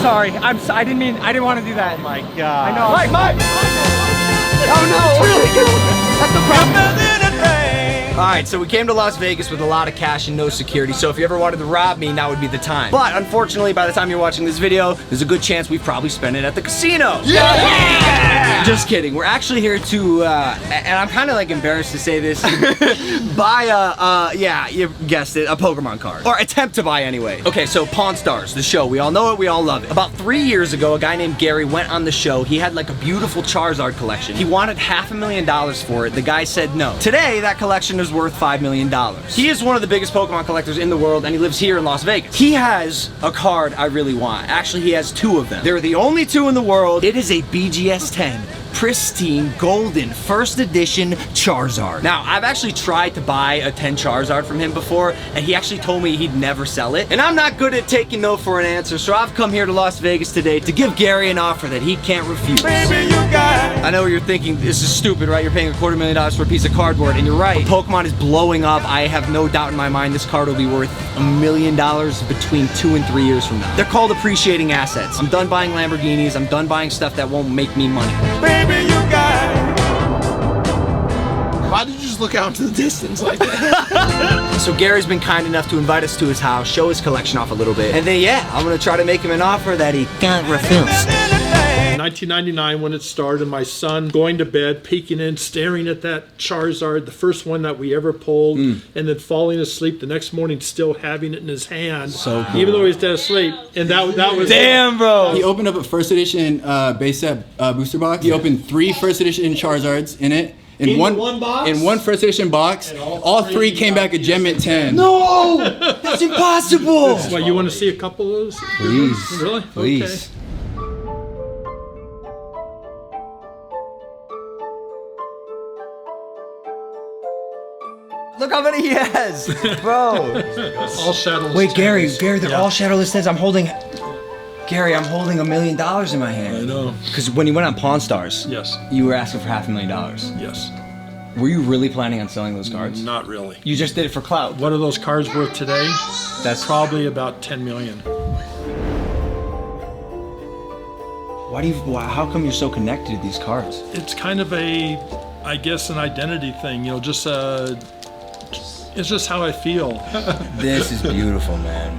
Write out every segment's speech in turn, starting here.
sorry. I didn't want to do that. Oh my God. I know. Mike! Oh no, really? That's the problem. Alright, so we came to Las Vegas with a lot of cash and no security, so if you ever wanted to rob me, now would be the time. But unfortunately, by the time you're watching this video, there's a good chance we've probably spent it at the casino. Yeah! Just kidding. We're actually here to, and I'm kind of like embarrassed to say this, buy yeah, you guessed it, a Pokemon card. Or attempt to buy anyway. Okay, so Pawn Stars, the show. We all know it, we all love it. About 3 years ago, a guy named Gary went on the show. He had like a beautiful Charizard collection. He wanted $500,000 for it. The guy said no. Today, that collection is worth $5 million. He is one of the biggest Pokemon collectors in the world, and he lives here in Las Vegas. He has a card I really want. Actually, he has 2 of them. They're the only 2 in the world. It is a BGS 10. Pristine, golden, first edition Charizard. Now, I've actually tried to buy a 10 Charizard from him before, and he actually told me he'd never sell it. And I'm not good at taking no for an answer, so I've come here to Las Vegas today to give Gary an offer that he can't refuse. Baby, you got it. I know what you're thinking, this is stupid, right? You're paying $250,000 for a piece of cardboard, and you're right. Pokemon is blowing up. I have no doubt in my mind this card will be worth $1 million between 2 and 3 years from now. They're called appreciating assets. I'm done buying Lamborghinis. I'm done buying stuff that won't make me money. Baby, you got it. Why did you just look out into the distance like that? So Gary's been kind enough to invite us to his house, show his collection off a little bit, and then yeah, I'm gonna try to make him an offer that he can't refuse. 1999 when it started, my son going to bed, peeking in, staring at that Charizard, the first one that we ever pulled, and then falling asleep the next morning still having it in his hand, so cool. Even though he's dead asleep. And that was damn, bro. He opened up a first edition base set booster box. He opened 3 first edition Charizards in it. In one box? In one first edition box. All 3 came back a Gem Mint 10. No! That's impossible! Well, you want to see a couple of those? Please. Really? Please. Okay. Look how many he has, bro. All shadowless. Wait, Gary, they're all shadowless tens. I'm holding $1 million in my hand. I know. Because when you went on Pawn Stars, yes, you were asking for $500,000. Yes. Were you really planning on selling those cards? Not really. You just did it for clout. What are those cards worth today? That's probably about 10 million. How come you're so connected to these cards? It's kind of I guess an identity thing, you know, just it's just how I feel. This is beautiful, man.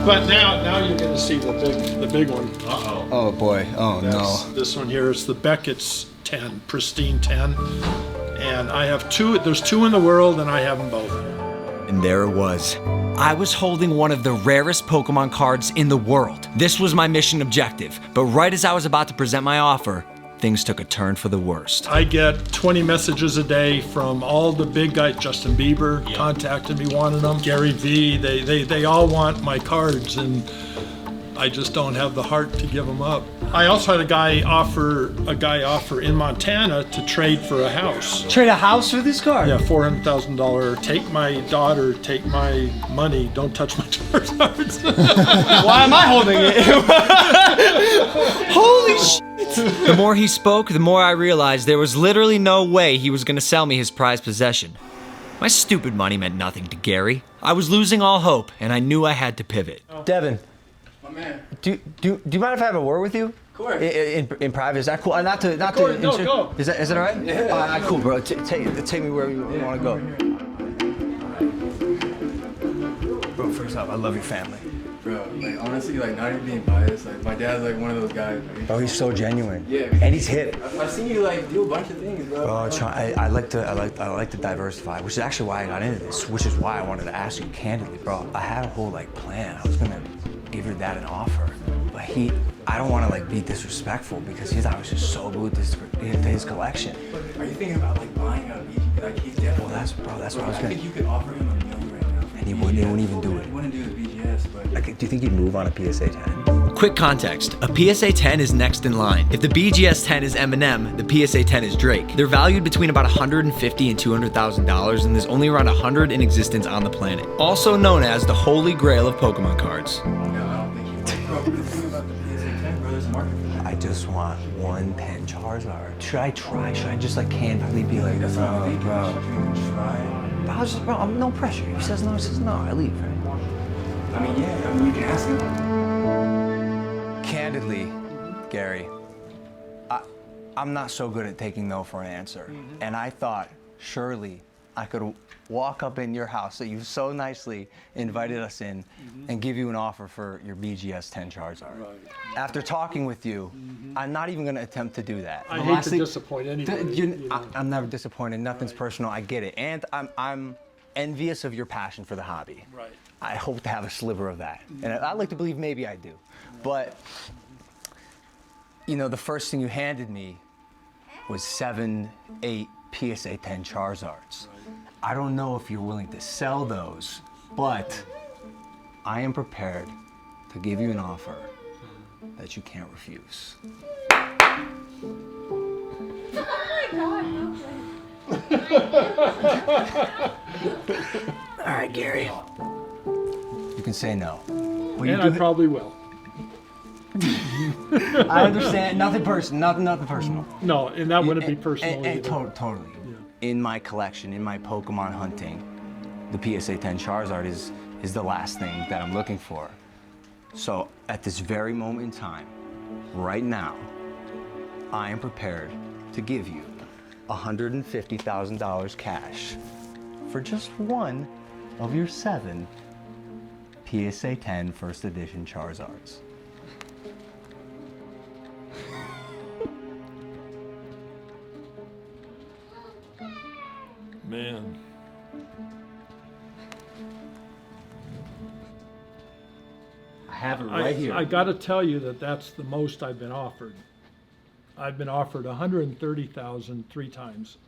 But now you're gonna see the big one. Uh-oh. Oh boy. Oh no. This one here is the Beckett's 10, pristine 10. And I have 2, there's 2 in the world and I have them both. And there it was. I was holding one of the rarest Pokemon cards in the world. This was my mission objective, but right as I was about to present my offer, things took a turn for the worst. I get 20 messages a day from all the big guys. Justin Bieber contacted me, wanted them. Gary V, they all want my cards, and I just don't have the heart to give them up. I also had a guy offer in Montana to trade for a house. Trade a house for this card? Yeah, $400,000. Take my daughter, take my money, don't touch my Charizards. Why am I holding it? Holy shit! The more he spoke, the more I realized there was literally no way he was gonna sell me his prized possession. My stupid money meant nothing to Gary. I was losing all hope, and I knew I had to pivot. Devin. My man. Do you mind if I have a word with you? Of course. In private, is that cool? Not to. Go. Is that all right? Yeah. All right, cool, bro. Take me wherever you want to go. Bro, first off, I love your family. Bro, like honestly, like not even being biased, like my dad's like one of those guys. Bro, he's so genuine. Yeah. And he's hip. I've seen you like do a bunch of things, bro. Bro, I like to diversify, which is actually why I got into this, which is why I wanted to ask you candidly, bro. I had a whole like plan. I was gonna give your dad an offer, but I don't want to like be disrespectful because he's obviously so good to his collection. Are you thinking about like buying a BG? Like he's definitely. Well, that's what I was gonna. I think you could offer him $1 million right now. And he wouldn't even do it. He wouldn't do the BGS, but. Like, do you think he'd move on a PSA 10? Quick context, a PSA 10 is next in line. If the BGS 10 is Eminem, the PSA 10 is Drake. They're valued between about $150,000 and $200,000, and there's only around 100 in existence on the planet. Also known as the holy grail of Pokemon cards. No, I don't think you would. Bro, the thing about the PSA 10, bro, there's a market for that. I just want 110 Charizard. Should I try? Should I just like candidly be like, That's what I'm thinking. bro? Try. Bro, I'm no pressure. If he says no, he says no. I leave, right? I mean, yeah, you can ask him. Candidly, Gary, I'm not so good at taking no for an answer. And I thought, surely I could walk up in your house that you so nicely invited us in and give you an offer for your BGS 10 Charizard. Right. After talking with you, I'm not even going to attempt to do that. I hate to disappoint anybody. I'm never disappointed. Nothing's personal. I get it. And I'm envious of your passion for the hobby. Right. I hope to have a sliver of that. And I'd like to believe maybe I do. But, you know, the first thing you handed me was 7, 8 PSA 10 Charizards. I don't know if you're willing to sell those, but I am prepared to give you an offer that you can't refuse. All right, Gary. You can say no. And I probably will. I understand. Nothing personal. Nothing personal. No, and that wouldn't be personal either. Totally. Yeah. In my collection, in my Pokemon hunting, the PSA 10 Charizard is the last thing that I'm looking for. So at this very moment in time, right now, I am prepared to give you $150,000 cash for just one of your 7 PSA 10 First Edition Charizards. Man. I have it right here. I got to tell you that that's the most I've been offered. I've been offered $130,000 3 times,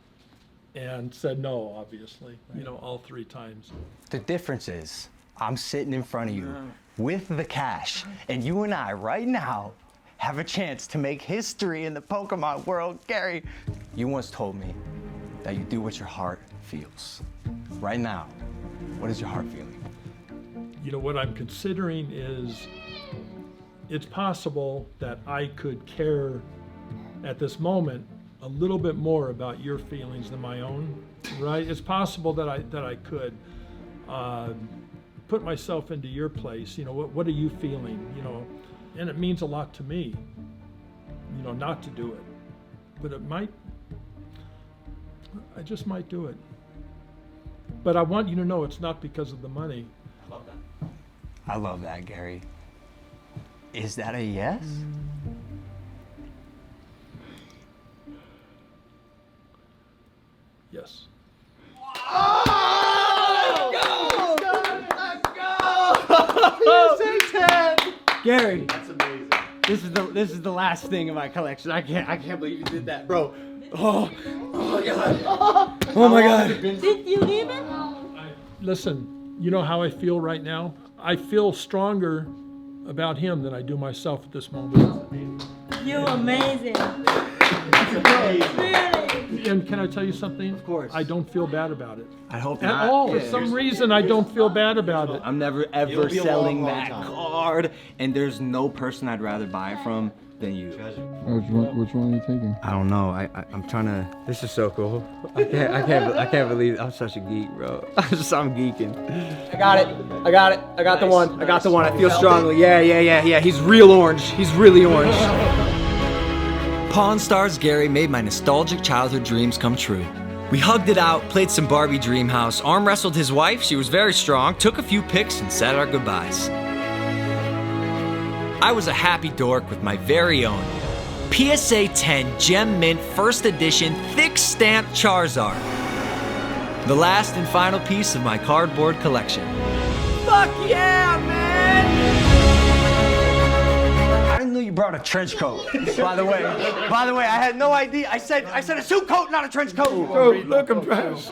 and said no, obviously. You know, all 3 times. The difference is, I'm sitting in front of you with the cash, and you and I, right now, have a chance to make history in the Pokemon world. Gary, you once told me that you do what your heart feels. Right now, what is your heart feeling? You know, what I'm considering is, it's possible that I could care at this moment a little bit more about your feelings than my own, right? It's possible that I could put myself into your place. You know, what are you feeling? You know, and it means a lot to me, you know, not to do it. But I just might do it. But I want you to know it's not because of the money. I love that, Gary. Is that a yes? Yes. Gary, That's amazing. this is the last thing in my collection. I can't believe you did that, bro. Oh my god. Oh my god. Did you give it? Listen, you know how I feel right now? I feel stronger about him than I do myself at this moment. You're amazing. Really? And can I tell you something? Of course. I don't feel bad about it. I hope At not. all. For some reason, I don't feel bad about it. I'm never ever It'll be a selling long, long that time. card, and there's no person I'd rather buy it from than you. Which one are you taking? I don't know. I'm trying to. This is so cool. I can't believe I'm such a geek, bro. I'm geeking. I got it. I got the one. I got the one. I feel strongly. Yeah. He's real orange. He's really orange. Pawn Stars Gary made my nostalgic childhood dreams come true. We hugged it out, played some Barbie Dreamhouse, arm wrestled his wife, she was very strong, took a few pics, and said our goodbyes. I was a happy dork with my very own PSA 10 Gem Mint First Edition Thick Stamped Charizard. The last and final piece of my cardboard collection. Fuck yeah, man! I didn't know you brought a trench coat. By the way, I had no idea. I said a suit coat, not a trench coat. Bro, look, I'm dressed.